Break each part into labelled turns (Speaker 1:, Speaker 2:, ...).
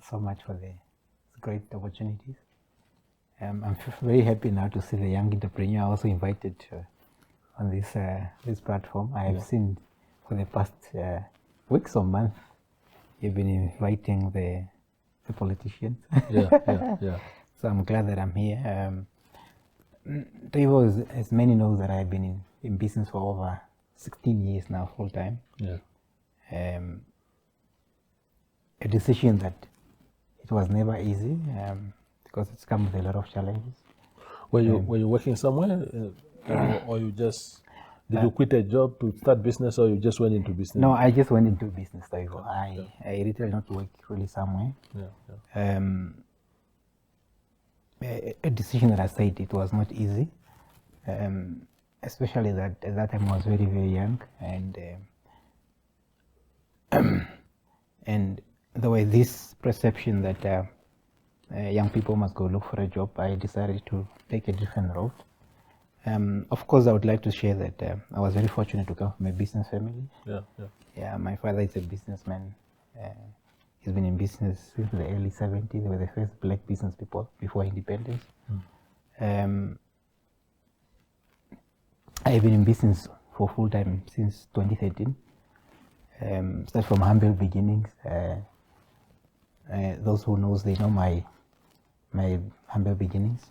Speaker 1: so much for the great opportunities. I'm very happy now to see the young entrepreneur also invited on this platform. I have seen for the past weeks or months, you've been inviting the politicians.
Speaker 2: Yeah.
Speaker 1: So I'm glad that I'm here. Trevor, as many know, that I've been in business for over 16 years now, full time.
Speaker 2: Yeah.
Speaker 1: A decision that it was never easy because it's come with a lot of challenges.
Speaker 2: Were you working somewhere, or you just did you quit a job to start business, or you just went into business?
Speaker 1: No, I just went into business. Trevor. I really not work really somewhere. A decision that I said it was not easy, especially that at that time I was very, very young, and there was this perception that young people must go look for a job. I decided to take a different route. Of course, I would like to share that I was very fortunate to come from a business family. Yeah, my father is a businessman. He's been in business since the early 70s. They were the first black business people before independence. I've been in business for full time since 2013. Start from humble beginnings. Those who knows, they know my humble beginnings.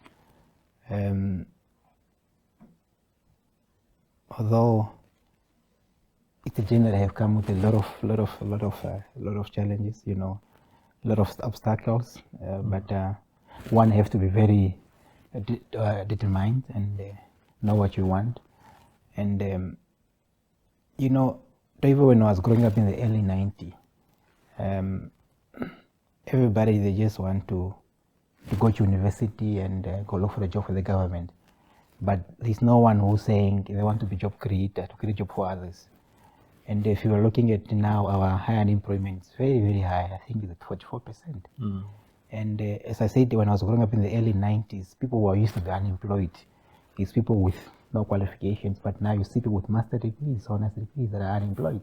Speaker 1: Although it's a journey that I have come with a lot of challenges, a lot of obstacles. But one have to be very determined and know what you want. And even when I was growing up in the early 90s, everybody, they just want to go to university and go look for a job for the government. But there's no one who's saying they want to be job creator, to create job for others. And if you are looking at now, our high unemployment is very, very high. I think it's at 44%. And as I said, when I was growing up in the early 90s, people were used to be unemployed. It's people with no qualifications, but now you see people with master degrees, honors degrees that are unemployed.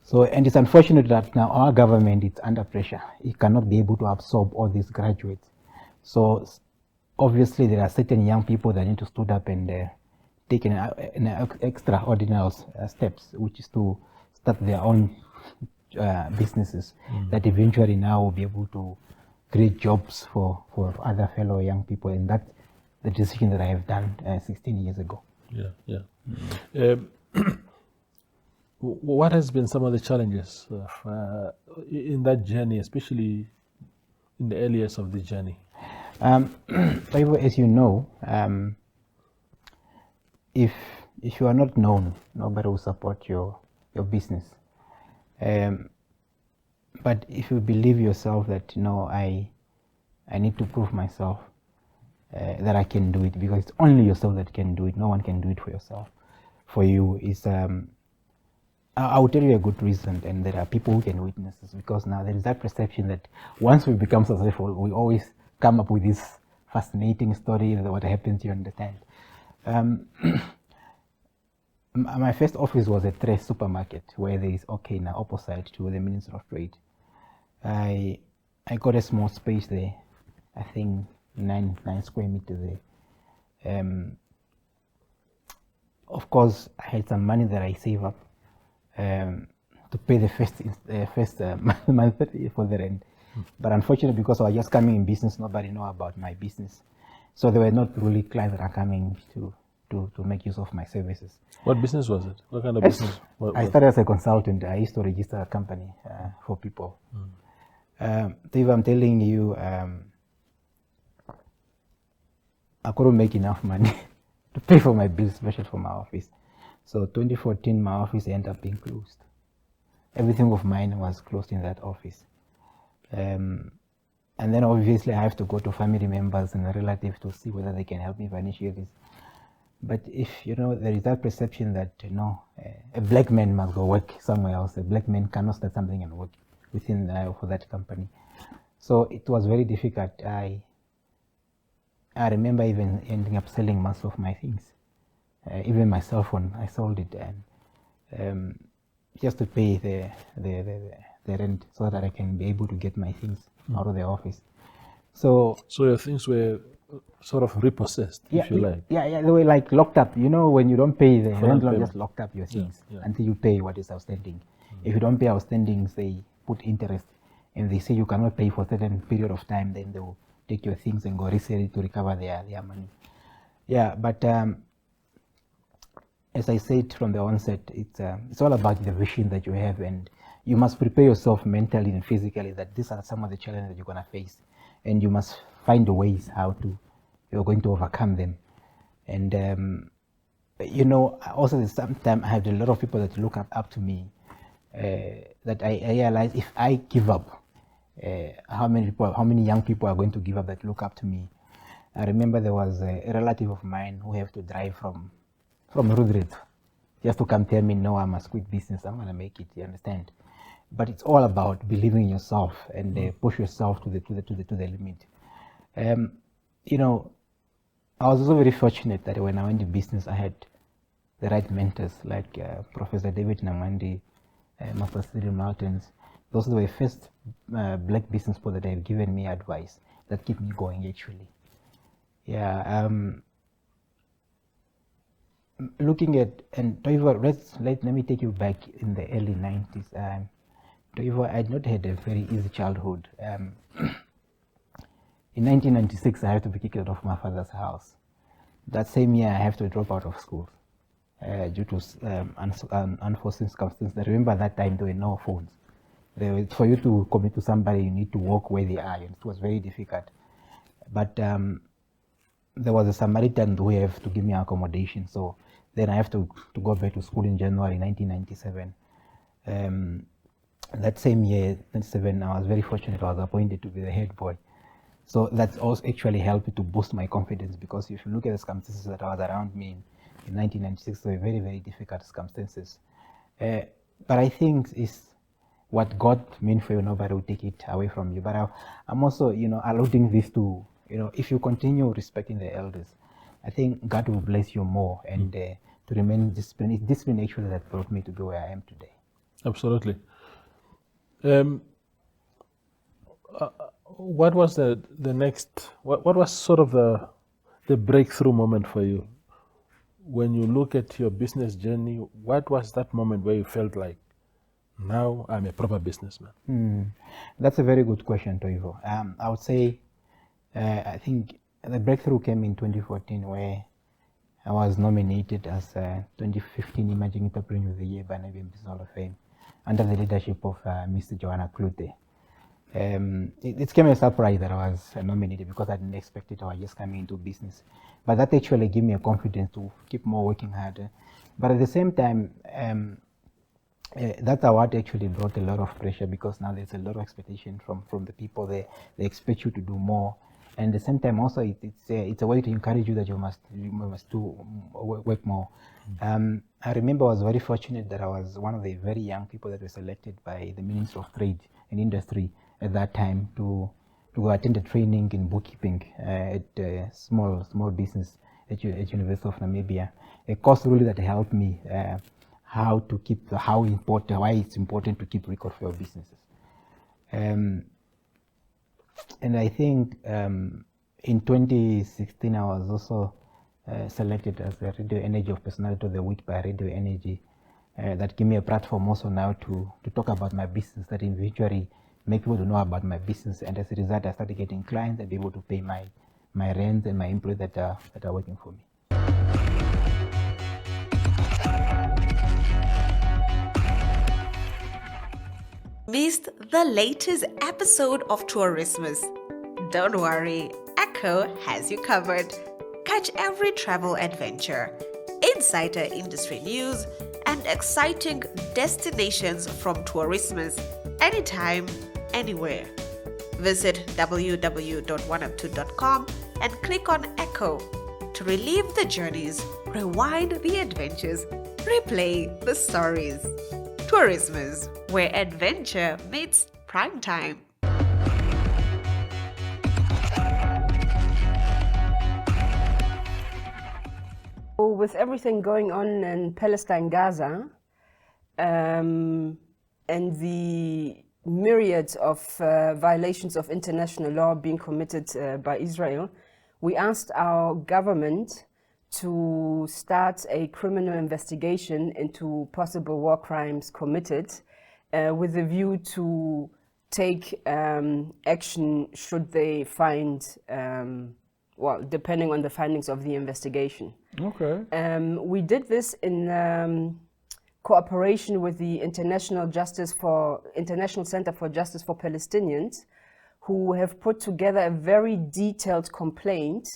Speaker 1: So, and it's unfortunate that now our government is under pressure. It cannot be able to absorb all these graduates. So obviously there are certain young people that need to stood up and take an extraordinary steps, which is to start their own businesses that eventually now will be able to create jobs for other fellow young people. And that's the decision that I have done 16 years ago.
Speaker 2: What has been some of the challenges in that journey, especially in the early years of the journey?
Speaker 1: As you know, if you are not known, nobody will support your business. But if you believe yourself that I need to prove myself that I can do it, because it's only yourself that can do it. No one can do it for yourself. For you is I will tell you a good reason, and there are people who can witness this, because now there is that perception that once we become successful, we always come up with this fascinating story that what happens, you understand. My first office was at Tres supermarket, where there is now opposite to the Ministry of Trade. I got a small space there, I think 9 square meters there. Of course, I had some money that I save up to pay the first month for the rent. But unfortunately, because I was just coming in business, nobody know about my business. So there were not really clients that are coming to make use of my services.
Speaker 2: What business was it? What kind of business?
Speaker 1: I started as a consultant. I used to register a company for people. Dave, I'm telling you, I couldn't make enough money to pay for my bills, especially for my office. So 2014, my office ended up being closed. Everything of mine was closed in that office. And then obviously I have to go to family members and relatives to see whether they can help me financially. But if there is that perception that a black man must go work somewhere else, a black man cannot start something and work within for that company. So it was very difficult. I remember even ending up selling most of my things, even my cell phone. I sold it and just to pay the the rent so that I can be able to get my things out of the office. So
Speaker 2: your things were sort of repossessed, if you like.
Speaker 1: Yeah, they were like locked up. You know, when you don't pay, the landlord just locked up your things until you pay what is outstanding. If you don't pay outstandings, they put interest, and they say you cannot pay for a certain period of time, then they will take your things and go resell it to recover their money. Yeah, but as I said from the onset, it's all about the vision that you have, and you must prepare yourself mentally and physically that these are some of the challenges that you're going to face, and you must find ways how you're going to overcome them. And you know, also sometimes I have a lot of people that look up to me, that I realize if I give up, how many young people are going to give up that look up to me. I remember there was a relative of mine who have to drive from Rudred just to come tell me, no, I must quit business, I'm going to make it, you understand? But it's all about believing in yourself and push yourself to the limit. You know, I was also very fortunate that when I went to business, I had the right mentors like Professor David Namandi, Master Cyril Martins. Those were the first black business people that have given me advice that keep me going actually. Yeah, looking at, and Toivo, let me take you back in the early 90s. Toivo, I had not had a very easy childhood. In 1996, I had to be kicked out of my father's house. That same year, I have to drop out of school due to unforeseen circumstances. I remember that time there were no phones. For you to commit to somebody, you need to walk where they are, and it was very difficult. But there was a Samaritan who have to give me accommodation, so then I have to go back to school in January 1997. That same year, 97, I was very fortunate. I was appointed to be the head boy. So that's also actually helped to boost my confidence, because if you look at the circumstances that was around me in 1996, they were very, very difficult circumstances. But I think it's what God meant for you, nobody will take it away from you. But I'm also, you know, alluding this to, you know, if you continue respecting the elders, I think God will bless you more, and to remain disciplined. It's discipline actually that brought me to be where I am today.
Speaker 2: Absolutely. What was the next? What was sort of the breakthrough moment for you? When you look at your business journey, what was that moment where you felt like, now I'm a proper businessman?
Speaker 1: That's a very good question, Toivo. I would say, I think the breakthrough came in 2014, where I was nominated as 2015 Emerging Entrepreneur of the Year by Namibian Business Hall of Fame under the leadership of Mr. Joanna Klute. It came as a surprise that I was nominated, because I didn't expect it. I was just coming into business. But that actually gave me a confidence to keep more working harder. But at the same time, that award actually brought a lot of pressure, because now there's a lot of expectation from the people. They expect you to do more. And at the same time, also, it's a way to encourage you that you must work more. I remember I was very fortunate that I was one of the very young people that were selected by the Ministry of Trade and Industry at that time to go attend a training in bookkeeping at a small business at University of Namibia. A course really that helped me why it's important to keep record for your businesses. And I think in 2016, I was also selected as the Radio Energy of Personality of the Week by Radio Energy. That gave me a platform also now to talk about my business, that eventually make people to know about my business. And as a result, I started getting clients and be able to pay my rent and my employees that are working for me.
Speaker 3: Missed the latest episode of Tourismus? Don't worry, Echo has you covered. Catch every travel adventure, insider industry news, and exciting destinations from Tourismus anytime, anywhere. Visit www.oneup2.com and click on Echo to relive the journeys, rewind the adventures, replay the stories. Tourismus, where adventure meets prime time.
Speaker 4: With everything going on in Palestine, Gaza, and the myriads of violations of international law being committed by Israel, we asked our government to start a criminal investigation into possible war crimes committed with a view to take action should they find, well, depending on the findings of the investigation.
Speaker 2: Okay.
Speaker 4: We did this in cooperation with the International Center for Justice for Palestinians, who have put together a very detailed complaint,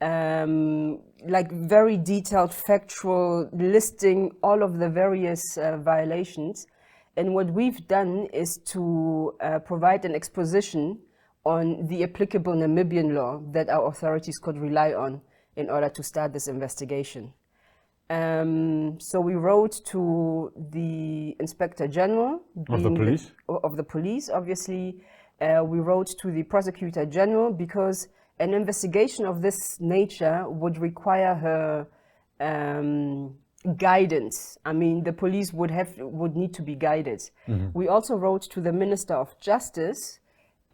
Speaker 4: like very detailed factual listing all of the various violations. And what we've done is to provide an exposition on the applicable Namibian law that our authorities could rely on in order to start this investigation. So we wrote to the Inspector General
Speaker 2: Of the police?
Speaker 4: of the police, obviously. We wrote to the Prosecutor General because an investigation of this nature would require her guidance. I mean, the police would need to be guided. We also wrote to the Minister of Justice,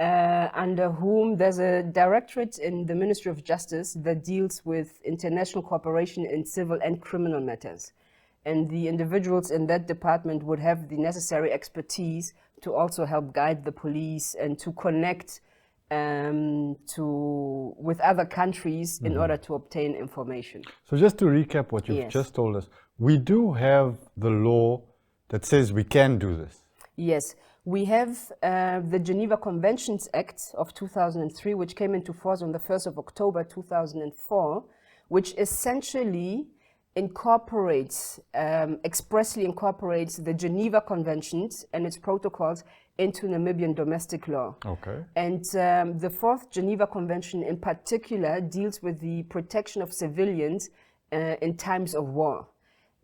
Speaker 4: under whom there's a directorate in the Ministry of Justice that deals with international cooperation in civil and criminal matters. And the individuals in that department would have the necessary expertise to also help guide the police and to connect with other countries in order to obtain information.
Speaker 5: So just to recap what you've just told us, we do have the law that says we can do this.
Speaker 4: Yes, we have the Geneva Conventions Act of 2003, which came into force on the 1st of October 2004, which essentially incorporates, expressly incorporates the Geneva Conventions and its protocols into Namibian domestic law.
Speaker 5: Okay.
Speaker 4: And the Fourth Geneva Convention in particular deals with the protection of civilians in times of war.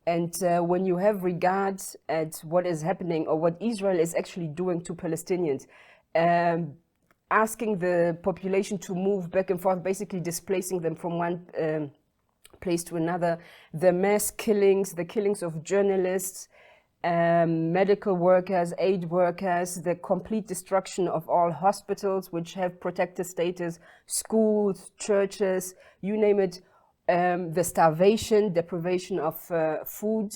Speaker 4: And when you have regard at what is happening or what Israel is actually doing to Palestinians, asking the population to move back and forth, basically displacing them from one place to another, the mass killings, the killings of journalists, medical workers, aid workers, the complete destruction of all hospitals which have protected status, schools, churches, you name it, the starvation, deprivation of food,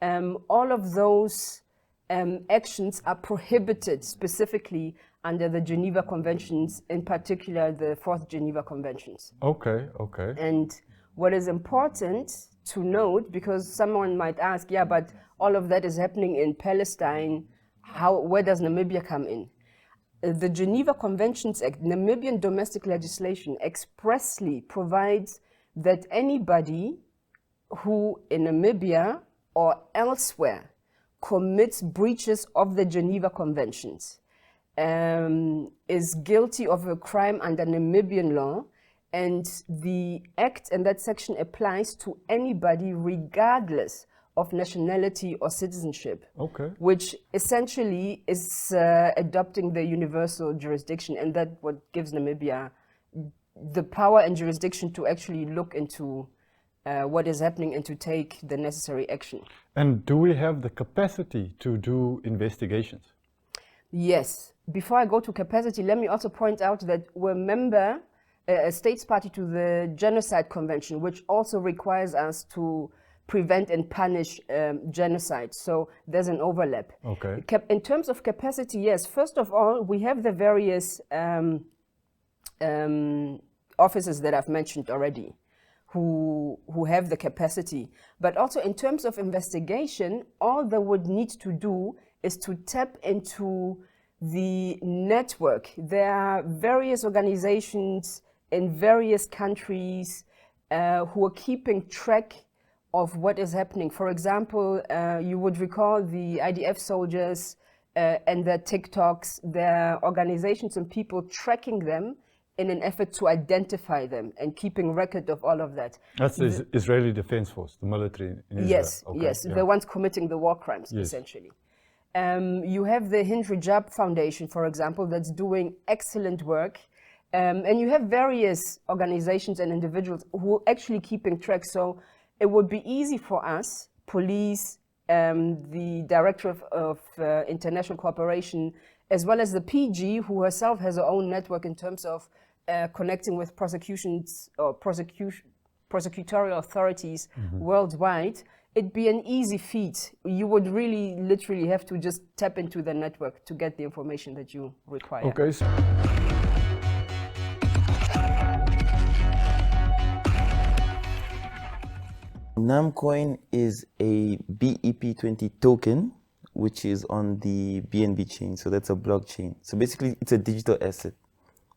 Speaker 4: all of those actions are prohibited specifically under the Geneva Conventions, in particular the Fourth Geneva Conventions.
Speaker 5: Okay, okay.
Speaker 4: And what is important to note, because someone might ask, yeah, but all of that is happening in Palestine, where does Namibia come in? The Geneva Conventions Act, Namibian domestic legislation, expressly provides that anybody who in Namibia or elsewhere commits breaches of the Geneva Conventions is guilty of a crime under Namibian law, and the act and that section applies to anybody regardless of nationality or citizenship.
Speaker 5: Okay.
Speaker 4: Which essentially is adopting the universal jurisdiction, and that what gives Namibia the power and jurisdiction to actually look into what is happening and to take the necessary action.
Speaker 5: And do we have the capacity to do investigations?
Speaker 4: Yes. Before I go to capacity, let me also point out that we're a member, a states party to the Genocide Convention, which also requires us to prevent and punish genocide. So there's an overlap.
Speaker 5: Okay.
Speaker 4: In terms of capacity, yes. First of all, we have the various officers that I've mentioned already who have the capacity. But also in terms of investigation, all they would need to do is to tap into the network. There are various organizations in various countries who are keeping track of what is happening. For example, you would recall the IDF soldiers and their TikToks. There are organizations and people tracking them in an effort to identify them and keeping record of all of that.
Speaker 5: That's the Israeli Defense Force, the military in Israel.
Speaker 4: Yes,
Speaker 5: Okay,
Speaker 4: yes,
Speaker 5: yeah.
Speaker 4: the ones committing the war crimes,
Speaker 5: Yes.
Speaker 4: essentially. You have the Hind Rajab Foundation, for example, that's doing excellent work. And you have various organizations and individuals who are actually keeping track. So it would be easy for us, police, the Director of International Cooperation, as well as the PG, who herself has her own network in terms of connecting with prosecutions or prosecutorial authorities worldwide, it'd be an easy feat. You would really literally have to just tap into the network to get the information that you require.
Speaker 5: Okay.
Speaker 6: Namcoin is a BEP20 token, which is on the BNB chain. So that's a blockchain. So basically, it's a digital asset.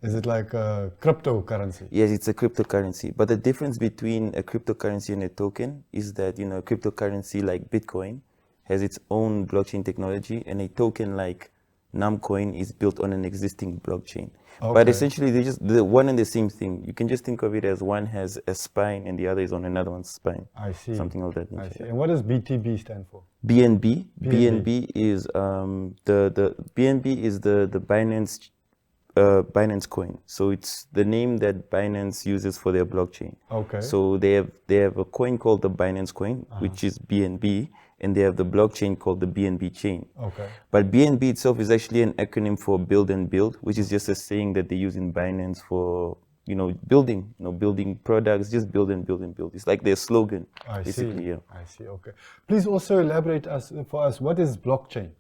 Speaker 5: Is it like a cryptocurrency?
Speaker 6: Yes, it's a cryptocurrency. But the difference between a cryptocurrency and a token is that, a cryptocurrency like Bitcoin has its own blockchain technology, and a token like Namcoin is built on an existing blockchain.
Speaker 5: Okay.
Speaker 6: But essentially, they're just the one and the same thing. You can just think of it as one has a spine and the other is on another one's spine.
Speaker 5: I see.
Speaker 6: Something of that
Speaker 5: I
Speaker 6: nature.
Speaker 5: see. And what does BTB stand for?
Speaker 6: BNB. BNB is the BNB is the Binance coin. So it's the name that Binance uses for their blockchain.
Speaker 5: Okay.
Speaker 6: So they have a coin called the Binance coin, which is BNB, and they have the blockchain called the BNB chain.
Speaker 5: Okay.
Speaker 6: But BNB itself is actually an acronym for build and build, which is just a saying that they use in Binance for building, building products, just build and build and build. It's like their slogan, basically.
Speaker 5: See.
Speaker 6: Yeah.
Speaker 5: I see. Okay. Please also elaborate for us. What is blockchain?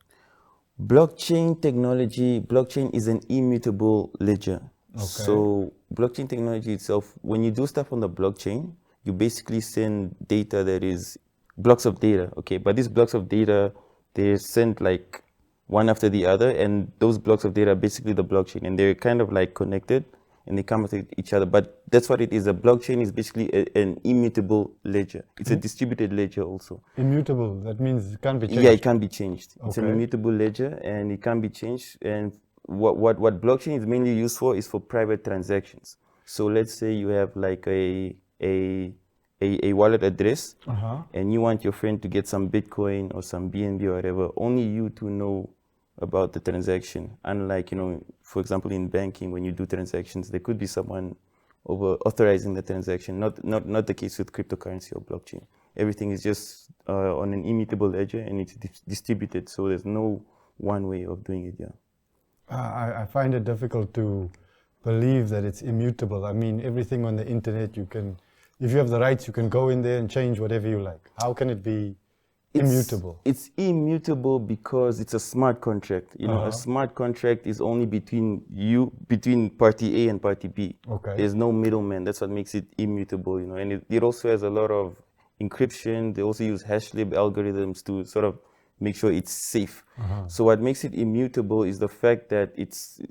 Speaker 6: Blockchain technology, blockchain is an immutable ledger.
Speaker 5: Okay.
Speaker 6: So blockchain technology itself, when you do stuff on the blockchain, you basically send data that is blocks of data, okay? But these blocks of data, they're sent like one after the other, and those blocks of data are basically the blockchain, and they're kind of like connected, and they come with each other. But that's what it is. A blockchain is basically an immutable ledger. It's a distributed ledger also.
Speaker 5: Immutable, that means it can't be changed.
Speaker 6: Yeah, it can't be changed. It's an
Speaker 5: Okay.
Speaker 6: immutable ledger, and it can't be changed. And what blockchain is mainly used for is for private transactions. So let's say you have like a wallet address, and you want your friend to get some Bitcoin or some BNB or whatever. Only you to know about the transaction. Unlike, for example, in banking, when you do transactions, there could be someone over authorizing the transaction. Not the case with cryptocurrency or blockchain. Everything is just on an immutable ledger, and it's distributed. So there's no one way of doing it. Yeah.
Speaker 5: I find it difficult to believe that it's immutable. I mean, everything on the internet, you can, if you have the rights, you can go in there and change whatever you like. How can it be immutable?
Speaker 6: It's immutable because it's a smart contract. A smart contract is only between party A and party B.
Speaker 5: Okay.
Speaker 6: There's no middleman. That's what makes it immutable. And it also has a lot of encryption. They also use hashlib algorithms to sort of make sure it's safe. So what makes it immutable is the fact that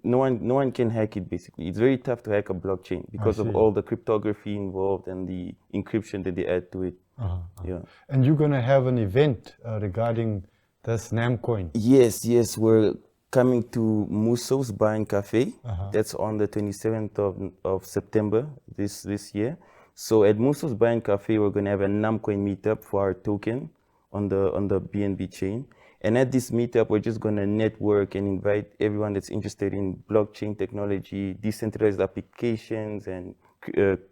Speaker 6: no one can hack it. Basically, it's very tough to hack a blockchain because of all the cryptography involved and the encryption that they add to it. Yeah.
Speaker 5: And you're going to have an event regarding this Namcoin.
Speaker 6: Yes, we're coming to Muso's Bar and Cafe. That's on the 27th of September this year. So at Muso's Bar and Cafe, we're going to have a Namcoin meetup for our token on the BNB chain. And at this meetup, we're just going to network and invite everyone that's interested in blockchain technology, decentralized applications, and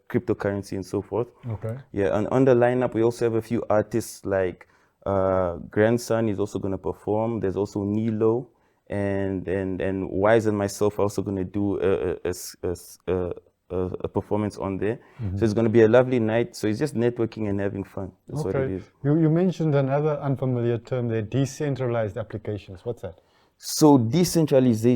Speaker 6: cryptocurrency and so forth.
Speaker 5: Okay.
Speaker 6: Yeah, and on the lineup, we also have a few artists like Grandson is also going to perform. There's also Nilo, and Wise and myself are also going to do a performance on there. So it's going to be a lovely night. So it's just networking and having fun. That's what it is.
Speaker 5: You mentioned another unfamiliar term there, decentralized applications. What's that?
Speaker 6: So decentralized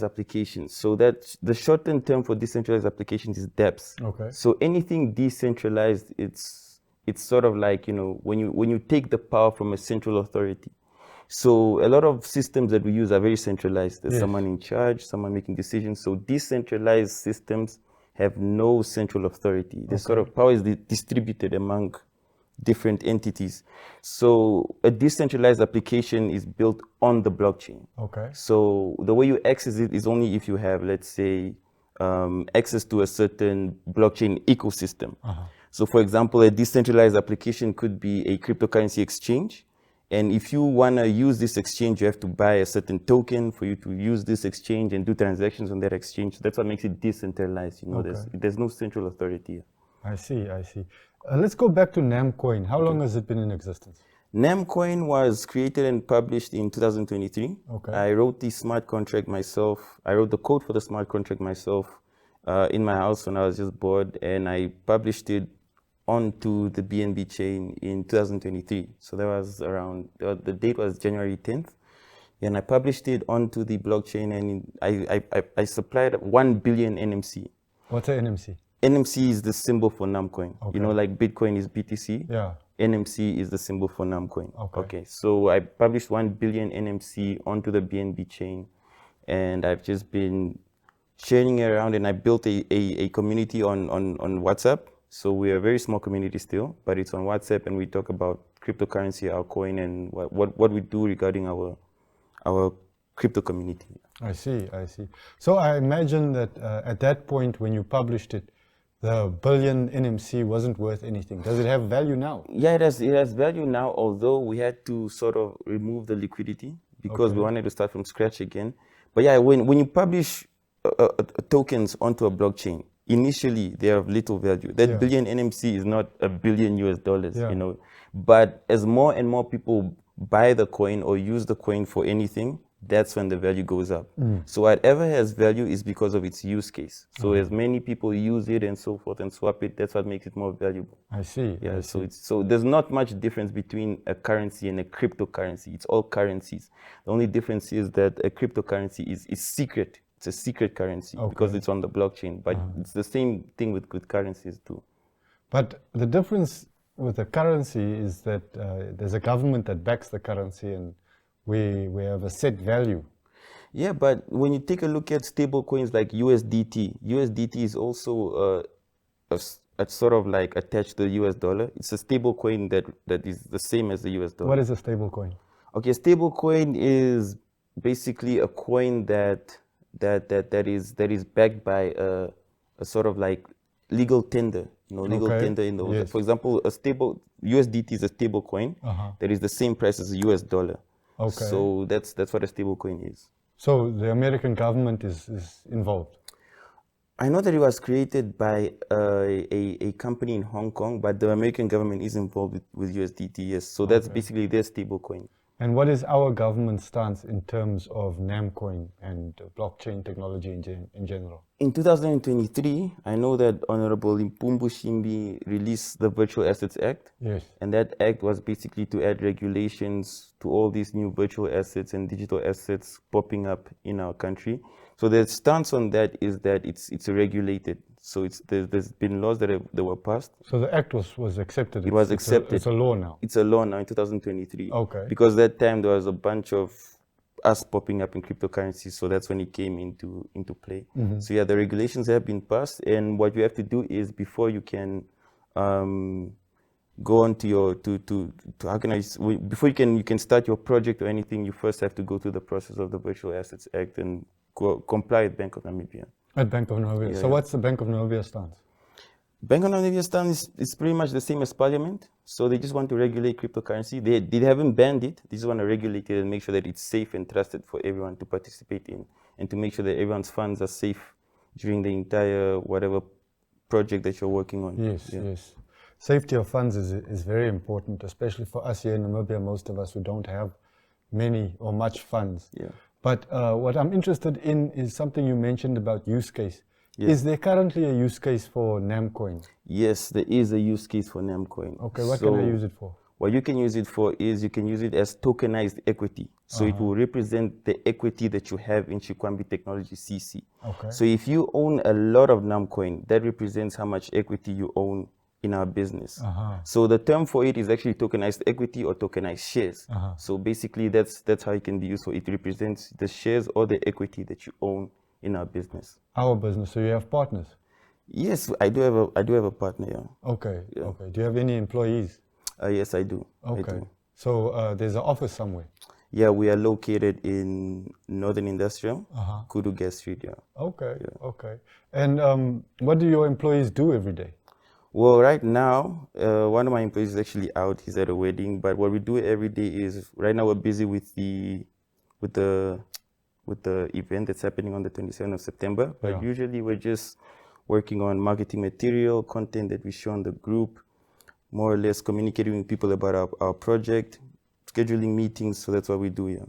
Speaker 6: applications. So that the shortened term for decentralized applications is DApps.
Speaker 5: Okay.
Speaker 6: So anything decentralized, it's sort of like, when you take the power from a central authority. So a lot of systems that we use are very centralized. There's someone in charge, someone making decisions. So decentralized systems have no central authority. The sort of power is distributed among different entities. So a decentralized application is built on the blockchain.
Speaker 5: Okay.
Speaker 6: So the way you access it is only if you have, let's say, access to a certain blockchain ecosystem. So for example, a decentralized application could be a cryptocurrency exchange. And if you want to use this exchange, you have to buy a certain token for you to use this exchange and do transactions on that exchange. That's what makes it decentralized. There's no central authority.
Speaker 5: I see. Let's go back to Namcoin. How long has it been in existence?
Speaker 6: Namcoin was created and published in 2023.
Speaker 5: Okay.
Speaker 6: I wrote the smart contract myself. I wrote the code for the smart contract myself in my house when I was just bored, and I published it onto the BNB chain in 2023. So that was around, the date was January 10th. And I published it onto the blockchain, and I supplied 1 billion NMC.
Speaker 5: What's an NMC?
Speaker 6: NMC is the symbol for Namcoin.
Speaker 5: Okay.
Speaker 6: You know, like Bitcoin is BTC.
Speaker 5: Yeah.
Speaker 6: NMC is the symbol for Namcoin.
Speaker 5: Okay.
Speaker 6: So I published 1 billion NMC onto the BNB chain, and I've just been sharing it around, and I built a community on WhatsApp. So we're a very small community still, but it's on WhatsApp, and we talk about cryptocurrency, our coin, and what we do regarding our crypto community.
Speaker 5: I see. So I imagine that at that point when you published it, the billion NMC wasn't worth anything. Does it have value now?
Speaker 6: Yeah, it has value now, although we had to sort of remove the liquidity because we wanted to start from scratch again. But yeah, when you publish tokens onto a blockchain, initially they have little value. That billion NMC is not $1 billion, you know. But as more and more people buy the coin or use the coin for anything, that's when the value goes up. So whatever has value is because of its use case. So as many people use it and so forth and swap it, that's what makes it more valuable.
Speaker 5: I see.
Speaker 6: Yeah, so there's not much difference between a currency and a cryptocurrency. It's all currencies. The only difference is that a cryptocurrency is secret. It's a secret currency because it's on the blockchain. But it's the same thing with currencies too.
Speaker 5: But the difference with the currency is that there's a government that backs the currency, and we have a set value.
Speaker 6: Yeah, but when you take a look at stable coins like USDT is also a sort of like attached to the US dollar. It's a stable coin that is the same as the US dollar.
Speaker 5: What is a stable coin?
Speaker 6: Okay, stable coin is basically a coin that is backed by a sort of like legal tender. You know, legal tender in the for example, a stable USDT is a stable coin that is the same price as the US dollar.
Speaker 5: Okay.
Speaker 6: So that's what a stable coin is.
Speaker 5: So the American government is involved?
Speaker 6: I know that it was created by a company in Hong Kong, but the American government is involved with USDT, yes. So that's basically their stable coin.
Speaker 5: And what is our government's stance in terms of Namcoin and blockchain technology in general?
Speaker 6: In 2023, I know that Honorable Impumbu Shimbi released the Virtual Assets Act.
Speaker 5: Yes.
Speaker 6: And that act was basically to add regulations to all these new virtual assets and digital assets popping up in our country. So the stance on that is that it's regulated. So there's been laws that were passed.
Speaker 5: So the act was accepted.
Speaker 6: It was accepted.
Speaker 5: It's a law now.
Speaker 6: It's a law now in 2023.
Speaker 5: Okay.
Speaker 6: Because that time there was a bunch of us popping up in cryptocurrencies, so that's when it came into play. So yeah, the regulations have been passed, and what you have to do is before you can go on to your before you can start your project or anything, you first have to go through the process of the Virtual Assets Act and comply with Bank of Namibia.
Speaker 5: At Bank of Namibia. So what's the Bank of Namibia stance?
Speaker 6: Bank of Namibia stance is pretty much the same as Parliament. So they just want to regulate cryptocurrency. They haven't banned it. They just want to regulate it and make sure that it's safe and trusted for everyone to participate in, and to make sure that everyone's funds are safe during the entire whatever project that you're working on.
Speaker 5: Yes. Safety of funds is very important, especially for us here in Namibia, most of us who don't have many or much funds.
Speaker 6: Yeah.
Speaker 5: But what I'm interested in is something you mentioned about use case.
Speaker 6: Yes.
Speaker 5: Is there currently a use case for Namcoin?
Speaker 6: Yes, there is a use case for Namcoin.
Speaker 5: Okay, what can I use it for?
Speaker 6: What you can use it for is you can use it as tokenized equity. So it will represent the equity that you have in Shikwambi Technology CC.
Speaker 5: Okay.
Speaker 6: So if you own a lot of Namcoin, that represents how much equity you own in our business. So the term for it is actually tokenized equity or tokenized shares. So basically that's how it can be used. So it represents the shares or the equity that you own in our business.
Speaker 5: Our business. So you have partners?
Speaker 6: Yes, I do have a partner. Yeah.
Speaker 5: Okay. Do you have any employees?
Speaker 6: Yes, I do.
Speaker 5: Okay.
Speaker 6: I do.
Speaker 5: So there's an office somewhere?
Speaker 6: Yeah, we are located in Northern Industrial, Kudu Gas Street. Yeah.
Speaker 5: Okay. And what do your employees do every day?
Speaker 6: Well, right now, one of my employees is actually out. He's at a wedding. But what we do every day is, right now we're busy with the event that's happening on the 27th of September. But usually we're just working on marketing material, content that we show on the group, more or less communicating with people about our project, scheduling meetings. So that's what we do here.